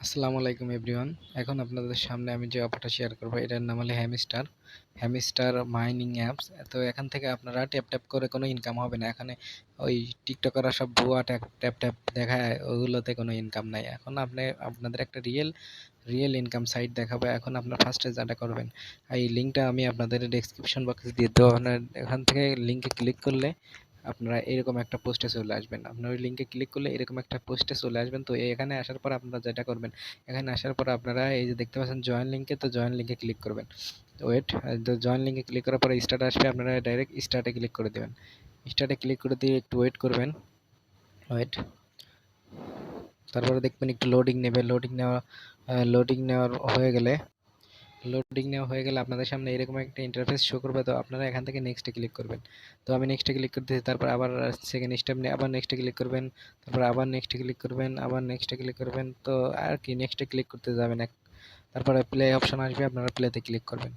আসসালামু আলাইকুম এভরিওয়ান। এখন আপনাদের সামনে আমি যে অফারটা শেয়ার করব এটার নাম হলো হ্যামস্টার মাইনিং অ্যাপস। তো এখান থেকে আপনারা ট্যাপ ট্যাপ করে কোনো ইনকাম হবে না। এখানে ওই টিকটকাররা সব ভুয়া ট্যাপ ট্যাপ ট্যাপ দেখায়, ওগুলোতে কোনো ইনকাম নাই। এখন আপনাদের একটা রিয়েল ইনকাম সাইট দেখাবো। এখন আপনার ফার্স্টে যেটা করবেন, এই লিঙ্কটা আমি আপনাদের ডেসক্রিপশন বক্সে দিয়ে দেবো। আপনার এখান থেকে লিঙ্কে ক্লিক করলে আপনারা এরকম একটা পোস্টে চলে আসবেন। আপনার ওই লিঙ্কে ক্লিক করলে এরকম একটা পোস্টে চলে আসবেন। তো এখানে আসার পর আপনারা যেটা করবেন, এখানে আসার পর আপনারা এই যে দেখতে পাচ্ছেন জয়েন লিঙ্কে, তো জয়েন লিঙ্কে ক্লিক করবেন। ওয়েট, তো জয়েন লিঙ্কে ক্লিক করার পরে স্টার্ট আসবে, আপনারা ডাইরেক্ট স্টার্টে ক্লিক করে দেবেন। স্টার্টে ক্লিক করে দিয়ে একটু ওয়েট করবেন। ওয়েট, তারপরে দেখবেন একটু লোডিং নেওয়ার হয়ে গেলে আপনাদের সামনে এরকম একটা ইন্টারফেস শো করবে। তো আপনারা এখান থেকে নেক্সটে ক্লিক করবেন। তো আমি নেক্সটে ক্লিক করতেছি, তারপর আবার সেকেন্ড স্টেপ নিয়ে আবার নেক্সটে ক্লিক করবেন, তারপর আবার নেক্সটে ক্লিক করবেন, আবার নেক্সটে ক্লিক করবেন। তো আর কি নেক্সটে ক্লিক করতে যাবেন তারপরে প্লে অপশন আসবে, আপনারা প্লেতে ক্লিক করবেন।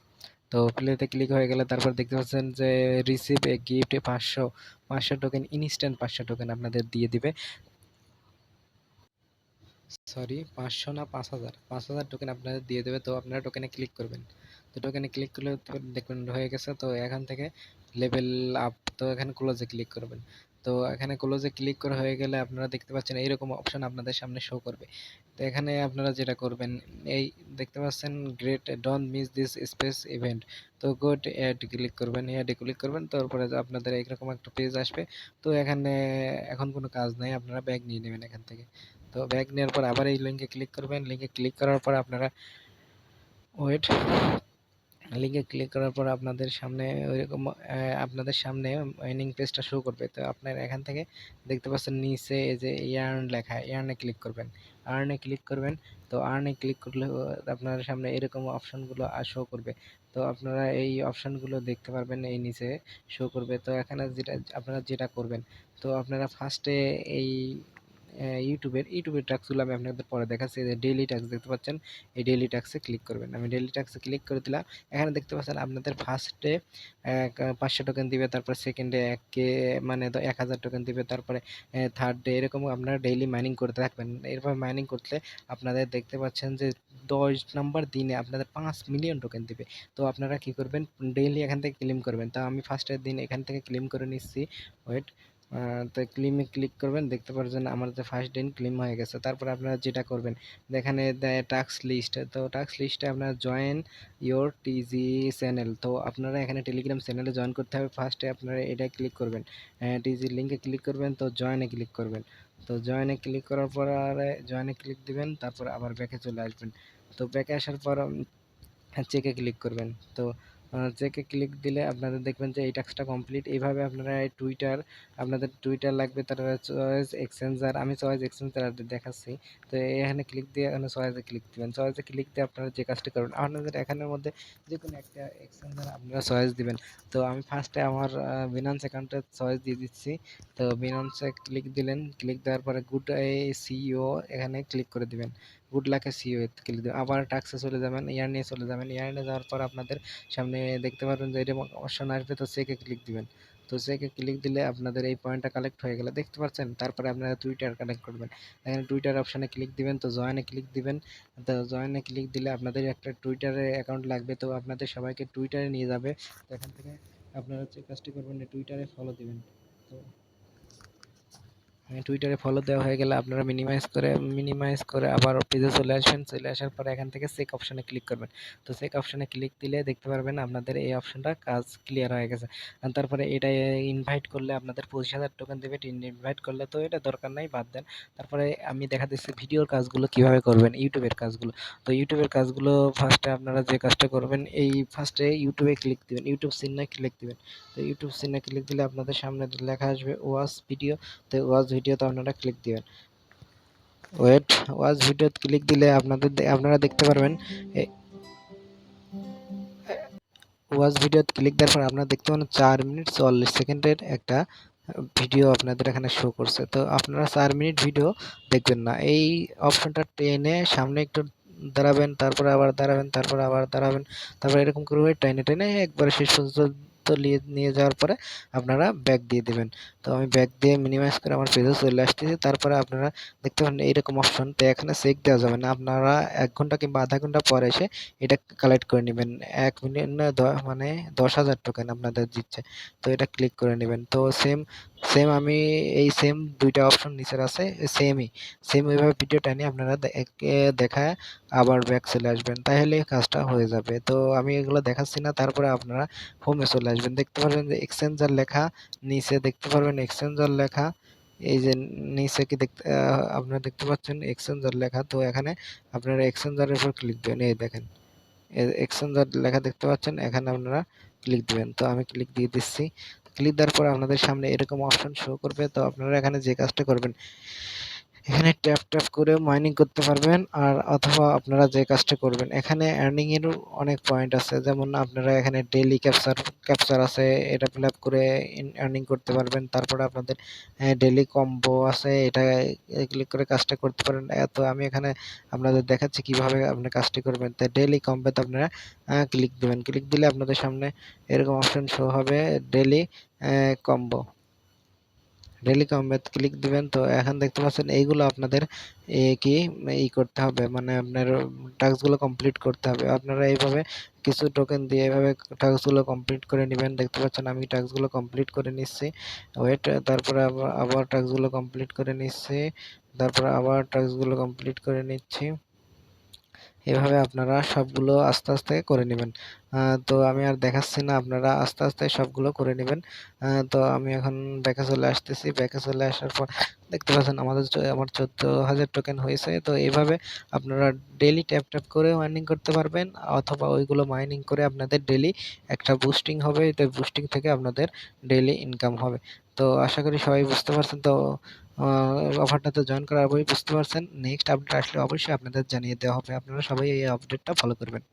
তো প্লেতে ক্লিক হয়ে গেলে তারপর দেখতে পাচ্ছেন যে receive a gift 500 token, instant 500 token আপনাদের দিয়ে দিবে। সরি, 500 না, 5,000 টোকেন আপনাদের দিয়ে দেবে। তো আপনারা টোকেনে ক্লিক করবেন। তো টোকেনে ক্লিক করলে তো দেখবেন হয়ে গেছে। তো এখান থেকে লেভেল আপ, তো এখানে ক্লোজে ক্লিক করবেন। তো এখানে ক্লোজে ক্লিক করা হয়ে গেলে আপনারা দেখতে পাচ্ছেন এইরকম অপশন আপনাদের সামনে শো করবে। তো এখানে আপনারা যেটা করবেন, এই দেখতে পাচ্ছেন great don't miss this space event, তো গুড অ্যাড ক্লিক করবেন। অ্যাডে ক্লিক করবেন, তারপরে আপনাদের এরকম একটা পেজ আসবে। তো এখানে এখন কোনো কাজ নাই, আপনারা ব্যাগ নিয়ে নেবেন এখান থেকে। তো ব্যাগ নেওয়ার পর আবার এই লিঙ্কে ক্লিক করবেন। লিঙ্কে ক্লিক করার পর আপনারা ওয়েট, লিঙ্কে ক্লিক করার পর আপনাদের সামনে ওইরকম আপনাদের সামনে মাইনিং পেজটা শো করবে। তো আপনার এখান থেকে দেখতে পাচ্ছেন নিচে এই যে ইয়ার্ন লেখা, ইয়ার্নে ক্লিক করবেন। আর্নে ক্লিক করবেন। তো আর্নে ক্লিক করলে আপনার সামনে এরকম অপশনগুলো শো করবে। তো আপনারা এই অপশনগুলো দেখতে পারবেন, এই নিচে শো করবে। তো এখানে আপনারা যেটা করবেন, তো আপনারা ফার্স্টে এই ইউটিউবের ট্যাক্সগুলো আমি আপনাদের পরে দেখাচ্ছি। যে ডেইলি ট্যাক্স দেখতে পাচ্ছেন, এই ডেইলি ট্যাক্সে ক্লিক করবেন। আমি ডেইলি ট্যাক্সে ক্লিক করে দিলাম। এখানে দেখতে পাচ্ছেন আপনাদের ফার্স্টে 500 টোকেন দিবে, তারপর সেকেন্ডে 1K মানে 1000 টোকেন দিবে, তারপরে থার্ড ডে এরকম আপনারা ডেইলি মাইনিং করতে থাকবেন। এরপর মাইনিং করলে আপনাদের দেখতে পাচ্ছেন যে 10 নম্বর দিনে আপনাদের 5 মিলিয়ন টোকেন দিবে। তো আপনারা কি করবেন, ডেইলি এখান থেকে ক্লেম করবেন। তা আমি ফার্স্টের দিন এখান থেকে ক্লেম করে নিচ্ছি। ওয়েট, তো ক্লেমে ক্লিক করবেন, দেখতে পাচ্ছেন আমার যে ফার্স্ট দিন ক্লেম হয়ে গেছে। তারপরে আপনারা যেটা করবেন, এখানে দেয় টাস্ক লিস্ট। তো টাস্ক লিস্টে আপনারা জয়েন ইওর টিজি চ্যানেল, তো আপনারা এখানে টেলিগ্রাম চ্যানেলে জয়েন করতে হবে। ফার্স্টে আপনারা এটা ক্লিক করবেন, টিজি লিঙ্কে ক্লিক করবেন, তো জয়েনে ক্লিক করবেন। তো জয়েনে ক্লিক করার পর আর জয়েনে ক্লিক দিবেন, তারপর আবার ব্যাকে চলে আসবেন। তো ব্যাকে আসার পর চেকে ক্লিক করবেন। তো চেকে ক্লিক দিলে আপনাদের দেখবেন যে এই টাস্কটা কমপ্লিট। এইভাবে আপনারা আপনাদের টুইটার লাগবে, তার চয়েস এক্সচেঞ্জার, আমি চয়েস এক্সচেঞ্জার দেখাচ্ছি। তো এখানে ক্লিক দিয়ে এখানে চয়েসে ক্লিক দিবেন। চয়েসে ক্লিক দিয়ে আপনারা যে কাজটি করবেন, আপনাদের এখানের মধ্যে যে কোনো একটা এক্সচেঞ্জার আপনারা চয়েস দিবেন। তো আমি ফার্স্টে আমার বিনান্স অ্যাকাউন্টের চয়েস দিয়ে দিচ্ছি। তো বিনান্সে ক্লিক দিলেন, ক্লিক দেওয়ার পরে গুড সিইও এখানে ক্লিক করে দিবেন। গুড লাকে সিইও এ ক্লিক দিবেন। আবার টাস্কে চলে যাবেন, ইয়ার নিয়ে চলে যাবেন। ইয়ার নিয়ে যাওয়ার পর আপনাদের সামনে দেখতে পারবেন যে এরকম অপশন আসবে, তো চেকে ক্লিক দিবেন। তো চেকে ক্লিক দিলে আপনাদের এই পয়েন্টটা কালেক্ট হয়ে গেলে দেখতে পাচ্ছেন। তারপরে আপনারা টুইটার কানেক্ট করবেন। এখানে টুইটার অপশনে ক্লিক দিবেন, তো জয়েনে ক্লিক দিবেন। তো জয়েনে ক্লিক দিলে আপনাদের একটা টুইটারে অ্যাকাউন্ট লাগবে, তো আপনাদের সবাইকে টুইটারে নিয়ে যাবে। তো এখান থেকে আপনারা যে কাজটি করবেন, টুইটারে ফলো দিবেন। তো টুইটারে ফলো দেওয়া হয়ে গেলে আপনারা মিনিমাইজ করে আবার পেজে চলে আসবেন। চলে আসার পরে এখান থেকে চেক অপশনে ক্লিক করবেন। তো চেক অপশনে ক্লিক দিলে দেখতে পারবেন আপনাদের এই অপশনটা কাজ ক্লিয়ার হয়ে গেছে। আর তারপরে এটা ইনভাইট করলে আপনাদের 25,000 টোকেন দেবে। ইনভাইট করলে তো এটা দরকার নাই, বাদ দেন। তারপরে আমি দেখা দিচ্ছি ভিডিওর কাজগুলো কিভাবে করবেন, ইউটিউবের কাজগুলো। তো ইউটিউবের কাজগুলো ফার্স্টে আপনারা যে কাজটা করবেন, এই ফার্স্টে ইউটিউবে ক্লিক দিবেন, ইউটিউব চিহ্নে ক্লিক দিবেন। তো ইউটিউব চিহ্নে ক্লিক দিলে আপনাদের সামনে লেখা আসবে ওয়াচ ভিডিও। তো ওয়াচ ভিডিওতে আপনারা ক্লিক দিবেন। ওয়েট, ওয়াচ ভিডিওতে ক্লিক দিলে আপনারা দেখতে পারবেন ওয়াচ ভিডিওতে ক্লিক দেওয়ার পর আপনারা দেখতে পাবেন 4 মিনিট 44 সেকেন্ডের একটা ভিডিও আপনাদের এখানে শো করছে। তো আপনারা 4 মিনিট ভিডিও দেখবেন না, এই অপশনটা টেনে সামনে একটু দাঁড়াবেন, তারপরে আবার দাঁড়াবেন, তারপরে আবার দাঁড়াবেন, তারপরে এরকম করে টেনে টেনে একবারে শেষ পর্যন্ত তো নিয়ে যাওয়ার পরে আপনারা ব্যাক দিয়ে দিবেন। তো আমি ব্যাক দিয়ে মিনিমাইজ করে আমার পেজে চলে আসতেছি। তারপরে আপনারা দেখতে পারেন এইরকম অপশন। তো এখানে চেক দেওয়া যাবে না, আপনারা ১ ঘন্টা কিংবা আধা ঘন্টা পরে এসে এটা কালেক্ট করে নেবেন। ১ মিনিট না মানে ১০,০০০ টোকেন আপনাদের দিচ্ছে। তো এটা ক্লিক করে নেবেন। তো সেম আমি এই সেম ২টা অপশন নিচের আছে, সেম ওইভাবে ভিডিও টেনে আপনারা দেখায় আবার ব্যাক চলে আসবেন, তাহলে কাজটা হয়ে যাবে। তো আমি এগুলো দেখাচ্ছি না, তারপরে আপনারা হোমে চলে আসবেন। দেখতে পারবেন যে এক্সচেঞ্জার লেখা, নিচে দেখতে পারবেন এক্সচেঞ্জার লেখা, এই যে নিচে কি দেখতে আপনারা দেখতে পাচ্ছেন এক্সচেঞ্জার লেখা। তো এখানে আপনারা এক্সচেঞ্জারের উপর ক্লিক দিবেন। এই দেখেন এক্সচেঞ্জার লেখা দেখতে পাচ্ছেন, এখানে আপনারা ক্লিক দিবেন। তো আমি ক্লিক দিয়ে দিচ্ছি। ক্লিক দেওয়ার পর আপনাদের সামনে এরকম অপশন শো করবে। তো আপনারা এখানে যে কাজটা করবেন, এখানে ট্যাপ করে মাইনিং করতে পারবেন, আর অথবা আপনারা যে কাজটা করবেন, এখানে আর্নিং এরও অনেক পয়েন্ট আছে। যেমন আপনারা এখানে ডেইলি ক্যাপচার আছে, এটা ফিল আপ করে আর্নিং করতে পারবেন। তারপরে আপনাদের ডেইলি কম্বো আছে, এটা ক্লিক করে কাজটা করতে পারেন। তো আমি এখানে আপনাদের দেখাচ্ছি কিভাবে আপনি কাজটি করবেন। তো ডেইলি কম্বোতে আপনারা ক্লিক দিবেন। ক্লিক দিলে আপনাদের সামনে এরকম অপশন শো হবে, ডেইলি কম্বো। ডেইলি কম্বোতে ক্লিক দিবেন। তো এখন দেখতে পাচ্ছেন এইগুলো আপনাদের কি করতে হবে, মানে আপনার টাস্কগুলো কমপ্লিট করতে হবে। আপনারা এইভাবে কিছু টোকেন দিয়ে এইভাবে টাস্কগুলো কমপ্লিট করে নেবেন। দেখতে পাচ্ছেন আমি টাস্কগুলো কমপ্লিট করে নিচ্ছি। ওয়েট, তারপরে আবার টাস্কগুলো কমপ্লিট করে নিচ্ছি, তারপরে আবার টাস্কগুলো কমপ্লিট করে নিচ্ছি। এভাবে আপনারা সবগুলো আস্তে আস্তে করে নেবেন। তো আমি আর দেখাচ্ছি না, আপনারা আস্তে আস্তে সবগুলো করে নেবেন। তো আমি এখন ব্যাকে চলে আসতেছি। ব্যাকে চলে আসার পর দেখতে পাচ্ছেন আমার ১৪,০০০ টোকেন হয়েছে। তো এইভাবে আপনারা ডেইলি ট্যাপ করে মাইনিং করতে পারবেন, অথবা ওইগুলো মাইনিং করে আপনাদের ডেইলি একটা বুস্টিং হবে। তো বুস্টিং থেকে আপনাদের ডেইলি ইনকাম হবে। তো আশা করি সবাই বুঝতে পারছেন। তো অফারটাতে জয়েন করার পরেই বুঝতে পারছেন। নেক্সট আপডেট আসলে অবশ্যই আপনাদের জানিয়ে দেওয়া হবে। আপনারা সবাই এই আপডেটটা ফলো করবেন।